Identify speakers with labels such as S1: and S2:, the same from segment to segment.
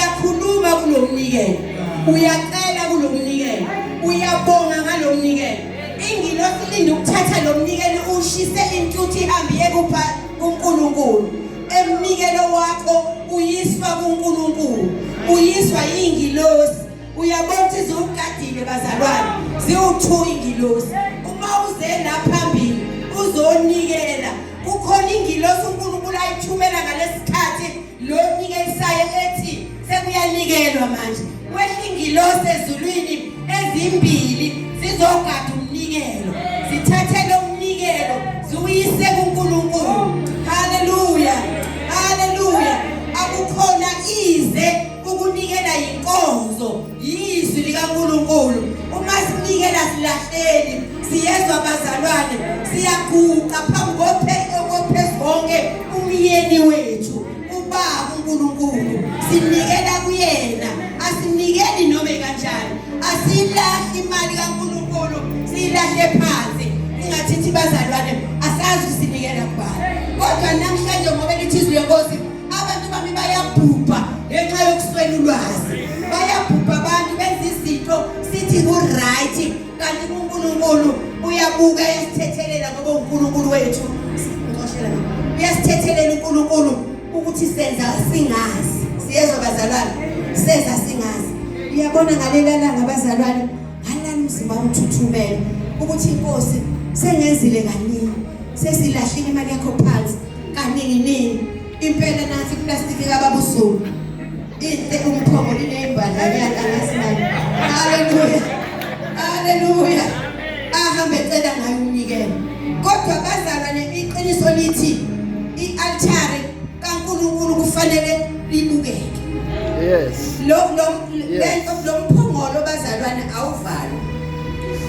S1: uyakhuluma kulomnikelo, uyacela kulomnikelo, uyabonga ngalomnikelo. Ingilosi linde ukuthatha lomnikelo ushise intuthu ihambe yekupha kuNkulunkulu. Emnikelo wakho uyiswa kuNkulunkulu, uyiswa ingilosi. Uyabona ukuthi ziwugadile bazalwane, ziwu2 ingilosi. Uma uze naphambili uzonikela, kukhona ingilosi uNkulunkulu ayithumela ngalesikhathi lo nikelisayo ethi sekuyanikelwa manje. Kwehla ingilosi ezulwini ezimbili zizogada umnikelo, zithathe lo mnikelo ziwuyise kuNkulunkulu. Haleluya, haleluya. Akukhona ize ukunikela inkonzo, yizwi likaNkulunkulu. Uma sinikela silahleli, siyezwa bazalwane, siyaguqa phambi kophezonke umyeni wethu, ubaba uNkulunkulu. Sinikela kuyena, asinikeli noma kanjani. Asilahli imali kaNkulunkulu, silahle phansi. Ingathithi bazalwane asazi sinikela kubani. Kodwa namhlanje ngoba lithi izwi lenkosi, abantu bami bayabhubha ngenxa yokuswela ulwazi. Bayabhubha abantu benza izinto sithi ku-right, kanti uNkulunkulu uyabuka yasithethelela ngoba uNkulunkulu wethu ngoshelana. Uyasithethelela uNkulunkulu ukuthi senza singazi. Siyezwa bazalwane, senza singazi. Uyabona ngalela langa bazalwane, ngalana umzimba uthuthumela ukuthi inkosi sengenzile kaningi, sesilahlile imali yakho phansi kaningi. Impela nathi plastic kababusuku inte umphongo linembandla angasimali. Haleluya, haleluya. Ahambe ecela ngayo umnikelo. Kodwa bazalwane, iqiniso lithi i-altare kaNkulunkulu kufanele libukeke.
S2: Yes.
S1: Lo mphongolo bazalwane awuvalwa.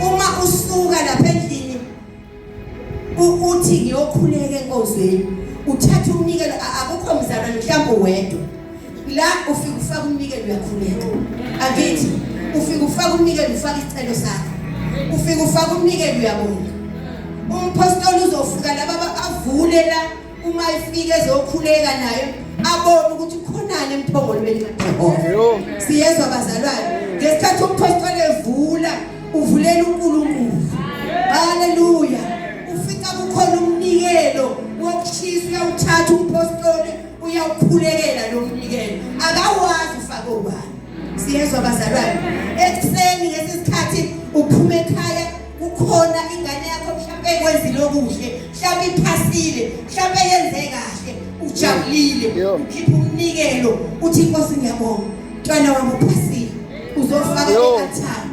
S1: Uma usuka lapha endlini uthi ngiyokhuleka enkonzweni, uthatha umnikelo. Akukho mzalwane mhlawumbe wedwa la ufika ufaka umnikelo uyakhuleka. Akithi ufika ufaka umnikelo ufaka isicelo sakho, ufika ufaka umnikelo uyabonga. Umpostoli uzofika laba avule la, uma ifika ezokhuleka nayo abone ukuthi khonani emphongolo bekaJehova. Siyezwa bazalwane, ngesikhathi umpostoli evula uvulela uNkulunkulu. Haleluya. Ufika kukhona umnikelo wokushisa, uyawuthatha umpostoli uyawukhulekela lo mnikelo. Akawazi ufake ubani. Siyezwa bazalwane, ekseni ngesikhathi uphuma ekhaya kukhona ingane yakho mhlawumbe ekwenzile okuhle, mhlawumbe iphasile, mhlawumbe yenze kahle, ujabulile, ukhipha umnikelo uthi inkosi ngiyabonga mntwana wami uphasile, uzofaka ealtar.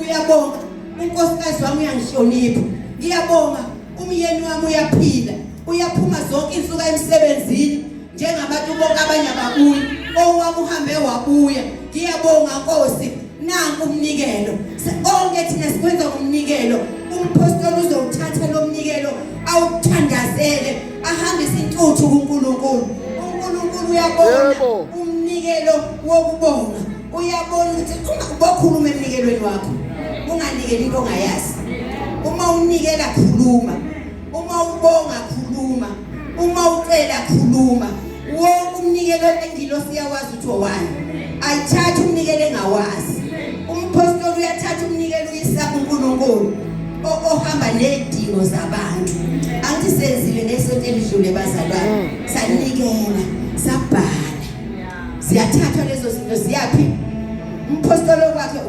S1: Uyabonga unkosikazi wami uyangihlonipha, ngiyabonga umyeni wami uyaphila, uyaphuma zonke insuku emsebenzini njengabantu bonke abanye ababuya, owami uhambe wabuya. Ngiyabonga Nkosi, nanku umnikelo. Onke thina sikwenza umnikelo. Umpostoli uzowuthatha lo mnikelo awuthandazele, ahambise intuthu kuNkulunkulu. uNkulunkulu uyabona umnikelo wokubonga. Uyabona ukuthi ungakhuluma emnikelweni wakho, unganikeli into ongayazi. Uma unikela khuluma, uma ubonga khuluma, uma ucela khuluma. Wonke umnikelo engilosi yawazi ukuthi owani. Ayithatha umnikelo engawazi. Umpostoli uyathatha umnikelo uyisa kuNkulunkulu ohamba nezidingo zabantu. Angithi senzile ngesonto elidlule bazalwane, sanikela, sabhala. Siyathatha lezo zinto ziyaphi? Umpostoli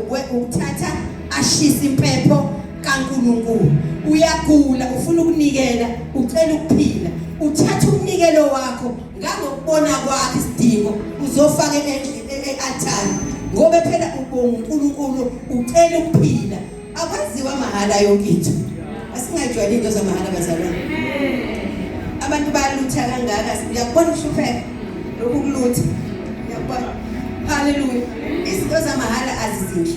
S1: wakhe uthatha ashisa impepho kaNkulunkulu. Uyagula, ufuna ukunikela, ucela ukuphila. Uthatha umnikelo wakho ngangokubona kwakhe isidingo, uzofaka ealtar. Ngoba phela ubonga uNkulunkulu, ucela ukuphila. Akwaziwa mahala yonke into. Asingajwayeli into zamahala bazalwane. Abantu bayalutha kangaka, uyakubona ukuhlupheka lokhu kulutha. Uyakubona. Haleluya. Izinto zamahala azizinhle.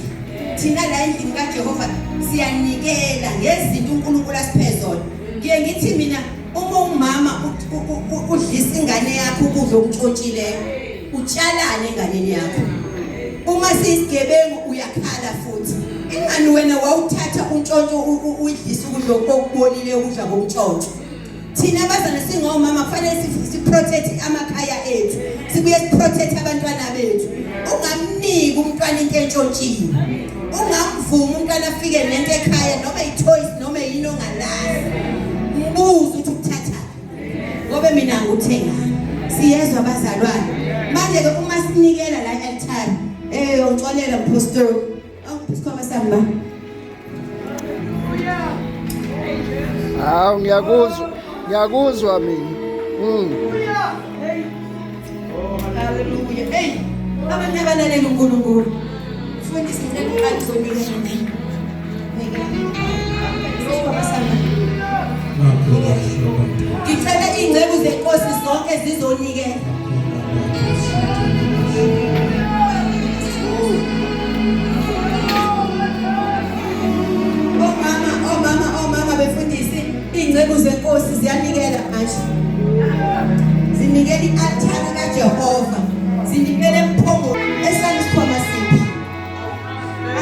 S1: Thina la endlini kaJehova siyanikela ngezinto uNkulunkulu asiphe zona. Ngiye ngithi mina uma umama udlisa ingane yakho ukudla okuntshontshileyo, utshalane enganeni yakho. Uma sisigebengu uyakhala futhi. Ingani wena wawuthatha untshontsho udlisa ukudla okubolile ukudla komntshontsho. Thina abazana singomama kufanele siprotect amakhaya ethu, sibuye siprotect abantwana bethu. ungamniki umntwana into entshontshini. Ungamvumi umntwana afike nento ekhaya noma i-toys noma yini ongalazi. Mbuza ukuthi ukuthatha. Ngoba mina nguthenga. Siyezwa abazalwane. Manje ke uma sinikela la e-altar, ngixolela mpostoli. Awusikhoma samba.
S2: Hawu ngiyakuzwa mina.
S1: Hallelujah. Hey, abantu abalalela uNkulunkulu. Fundisa indlela uqala uzonikela. Ngicela ingcebu zenkosi zonke zizonikela. Omama befundisi ingcebu zenkosi ziyanikela manje. Zinikela i-altar kaJehova. Zinikele emphomo esalikhoma siphi.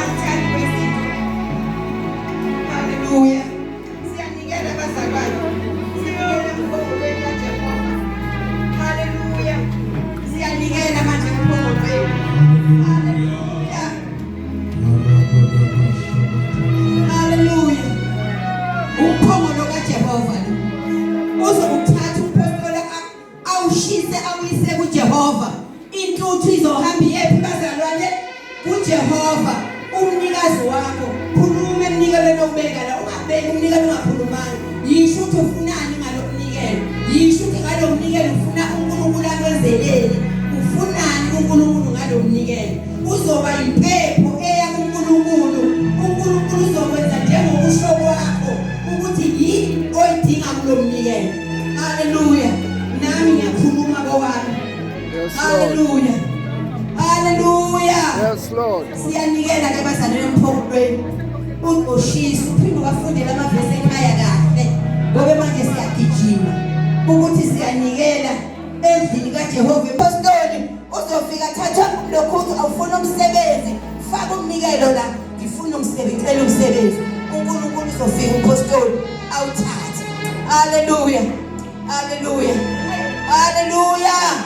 S1: Altar wesiphi. Hallelujah. Siyanikela abazalwane. Sinikele emphomo kaJehova. Hallelujah. Siyanikela manje emphomo wenu. Hallelujah. Hallelujah. Umphomo kaJehova. Uzokuthatha umphomo awushise awuyise kuJehova. Intuthu izohamba yephi bazalwane kuJehova umnikazi wakho. Khuluma emnikelweni obeka la, ungabeki umnikelo ungakhulumanga. Yisho ukuthi ufunani ngalokunikela. Yisho ukuthi ngalomnikelo ufuna uNkulunkulu akwenzelele. Ufunani uNkulunkulu ngalomnikelo. Uzoba impepho eya kuNkulunkulu. uNkulunkulu uzokwenza njengokusho kwakho ukuthi yini oyidinga kulomnikelo. Hallelujah. Nami ngiyakhuluma kwami. Hallelujah. Hallelujah.
S2: Yes Lord.
S1: Siyanikela ke bazalwane emphokweni. Uzoshisa uphinde ukafundela amavesi ekhaya kahle. Ngoba manje siyagijima ukuthi siyanikela endlini kaJehova. Apostoli uzofika thatha lokhu awufuna umsebenzi, faka umnikelo la. Ngifuna umsebenzi, ngicela umsebenzi. uNkulunkulu uzofika upostoli awuthathe. Hallelujah. Hallelujah. Hallelujah.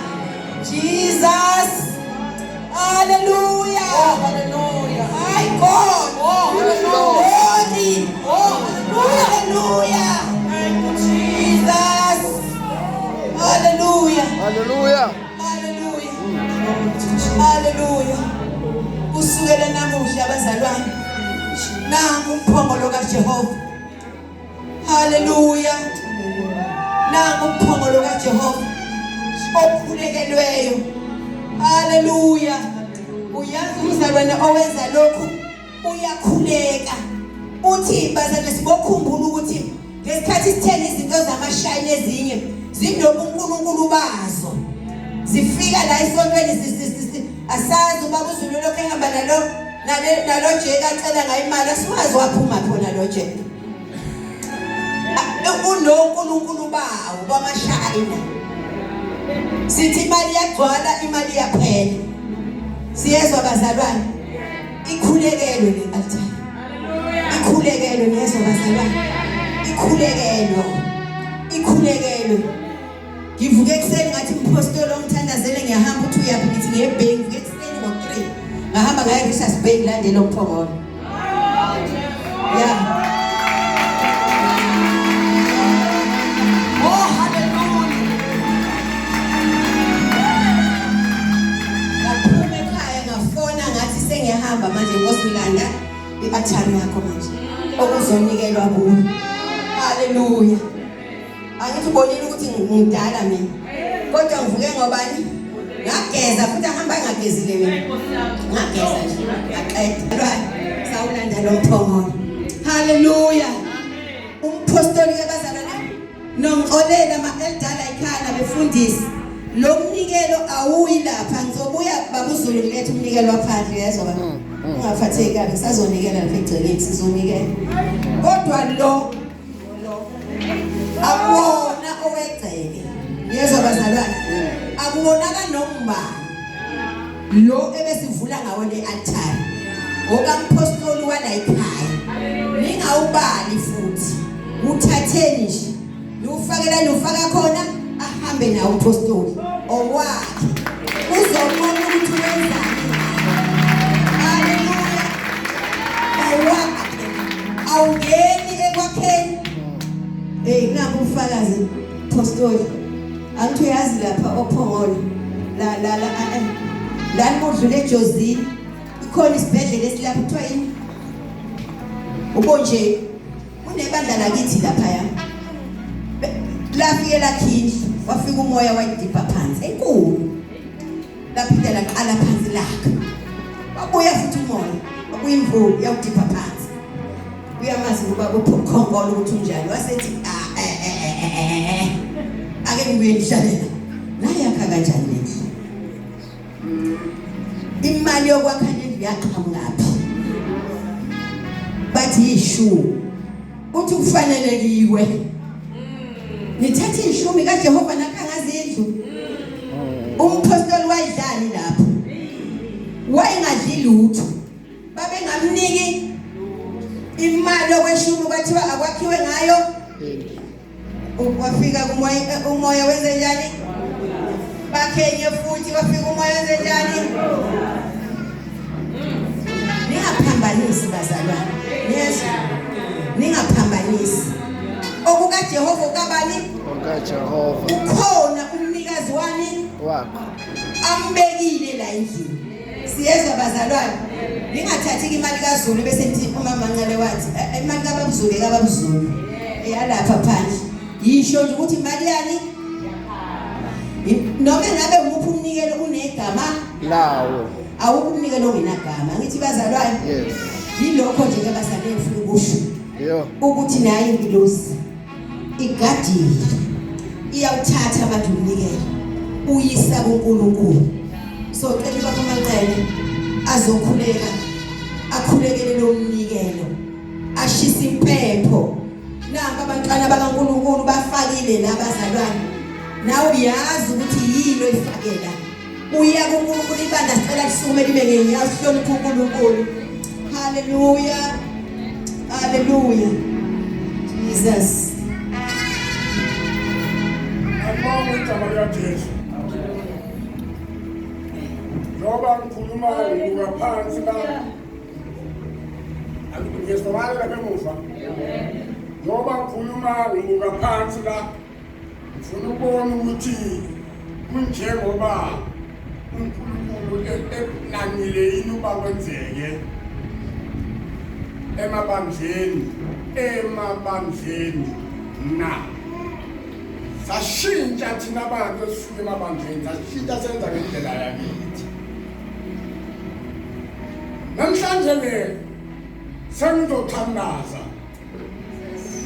S1: Jesus. Hallelujah.
S3: Oh, hallelujah.
S1: My God.
S3: Oh, hallelujah.
S1: Holy. Oh, hallelujah.
S3: Thank you, Jesus.
S1: Jesus. Hallelujah.
S2: Hallelujah.
S1: Hallelujah. Hallelujah. Kusukela namuhla abazalwane. Nangu umphongolo kaJehova. Hallelujah. Nangu umphongolo kaJehova. Okhulekelweyo. Hallelujah. Uyazi umzalwane owenza lokhu uyakhuleka. Uthi bazalwane sibokhumbula ukuthi ngesikhathi sithena izinto zamashayini ezinye zinobuNkulunkulu bazo. Zifika la esontweni asazi ubaba uZulu lokho ehamba nalo Jake acela ngayo imali asiwazi waphuma khona lo Jake. uNkulunkulu bawo kwamashayina. Sithi imali yagcwala imali yaphela. Siyezwa bazalwane. Ikhulekelwe le altar. Ikhulekelwe nezwa bazalwane. Ikhulekelwe. Ngivuke ekseni ngathi umpostoli ongithandazele ngiyahamba uthi uyaphi ngithi ngebhenki ngivuke ekseni ngo3. Ngahamba ngaye Richards Bay ngilandela umphongolo. Yeah. Oh hallelujah. Ngaphume ekhaya ngafona ngathi sengiyahamba manje ngosmilanda i-altar yakho manje. Okuzonikelwa kuyo. Hallelujah. Angithi ubonile ukuthi ngidala mina. Kodwa ngivuke ngobani? Ngageza futhi ahamba ngagezile mina. Ngageza nje. Ngaqeda. Sawulanda lo mphongolo. Hallelujah. Umpostoli ke bazalwane nongixolela ama-eldala ekhaya befundisi. Lo mnikelo awuyi lapha ngizobuya babuZulu ngilethe umnikelo waphandle yezwa baba. Ungaphatheki kabi sazonikela lapha egceleni sizonikela. Kodwa lo akuwona owegceke. Yezwa bazalwane. Akuwonaka nombani. Lo ebesivula ngawo le altar. Okampostoli wala ekhaya. Ningawubali futhi. Uthatheni nje. Nufakela nufaka khona ahambe nawo upostoli. Owakhe. Uzobona ukuthi wenzani. Sithole. Angithi uyazi lapha ophongolo. La modlule eJozini. Ikhona isibhedlela esilapha kuthiwa yini? Ubonje. Kunebandla lakithi lapha ya. Lafike lakhindla, wafika umoya wayidipha phansi. Enkulu. Laphinda laqala phansi lakhe. Wabuya futhi umoya. Wabuya imvula yawudipha phansi. Uyamazi ukuba uphongolo ukuthi unjani. Wasethi ake ngibuye ngihlalela. Naye yakha kanjani lendlu? Imali yokwakha lendlu yaqhamungaphi? Bathi yishu. Uthi kufaneleliwe. Nithathe ishumi kaJehova nakha ngazindlu. Umpostoli wayidlani lapho. Wayengadli lutho. Babengamniki imali yokweshumi kwathiwa akwakhiwe ngayo. Wafika umoya wenze njani? Bakhenye futhi wafika umoya wenze njani? Ningaphambanisi bazalwane. Yes. Ningaphambanisi. OkukaJehova ukabani?
S2: OkaJehova.
S1: Ukhona umnikazi wani?
S2: Wakho.
S1: Ambekile la endlini. Siyezwa bazalwane. Ningathathi imali kaZulu bese nithi umama Ncele wathi imali kaBabuzulu eyalapha phandle. Yisho nje ukuthi imali yani? Noma ngabe umuphi umnikelo unegama
S2: lawo.
S1: Awukumnikelo ongenagama. Ngithi bazalwane.
S2: Yes.
S1: Yilokho nje ke bazalwane ufuna ukusho.
S2: Yo.
S1: Ukuthi naye ingilosi igadile iyawuthatha abantu umnikelo uyisa kuNkulunkulu. So cela baba Manqele azokhuleka akhulekele lo mnikelo ashisa impepho. Namba abantwana bakaNkulunkulu bafakile labazalwane. Nawe uyazi ukuthi yini oyifakela. Uya kuNkulunkulu ibanda sicela lisukume libe ngenyawo sihloniphe uNkulunkulu. Hallelujah. Hallelujah. Jesus.
S4: Ngibonga igama likaJesu. Ngoba ngikhuluma ngaphansi la. Angiyesibona lapha emuva. Ngoba ngikhuluma ngaphansi la. Ngifuna ukubona ukuthi kunjengoba uNkulunkulu enanile yini uba kwenzeke emabandleni na sashintsha thina abantu esifike emabandleni sashintsha senza ngendlela yakithi. Namhlanje ke sengizothandaza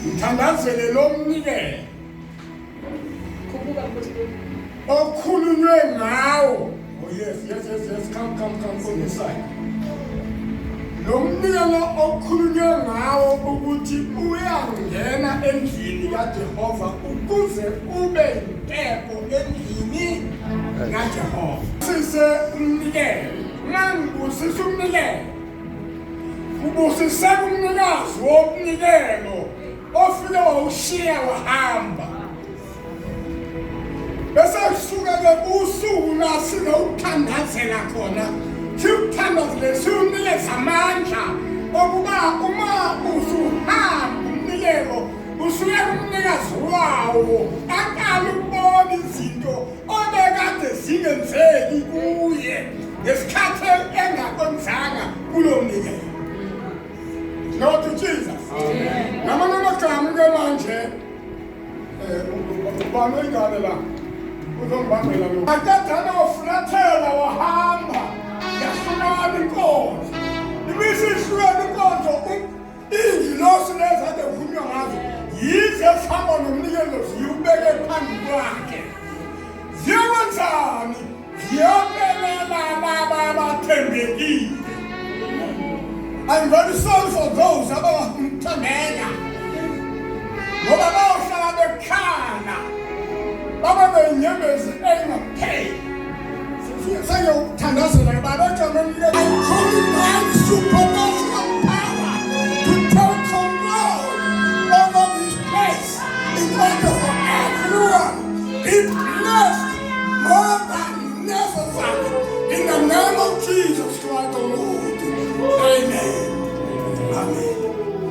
S4: ngithandazele lo mnikelo okhulunywe ngawo. Oh yes, come on this side. Lo mnikelo okhulunywe ngawo ukuthi uyangena endlini kaJehova ukuze ube impepho endlini kaJehova. Sise umnikelo, ngangibusisa umnikelo. Ubusise umnikazi womnikelo ofike wawushiya wahamba. Bese kusuka ke usuku la sinokuthandazela khona. Sikuthandazele siwunikeza amandla okuba uma usuhamba umnikelo usuke umnikazi wawo aqala ukubona izinto obekade zingenzeki kuye ngesikhathi engakonzanga kulo mnikelo. Lord Jesus. Amen. Namanye amagama ke manje ubani ingane la uzongibambela lo. Akadana ofulathela wahamba. Yasukana inkonzo. Ibisi isukana inkonzo ingilosi lezi ade kukhulunywa ngazo yize sihamba nomnikelo ziyubeke phambi kwakhe. Ziyakwenzani? Ziyabelela laba abathembekile. I'm very sorry for those abangithembeka. Ngoba bayohlala bekhala. Baba benyembezi engapheli. Sayothandazela babajamele. I'm calling down supernatural power to take control over this place in order for everyone be blessed more than necessary in the name of Jesus Christ the Lord.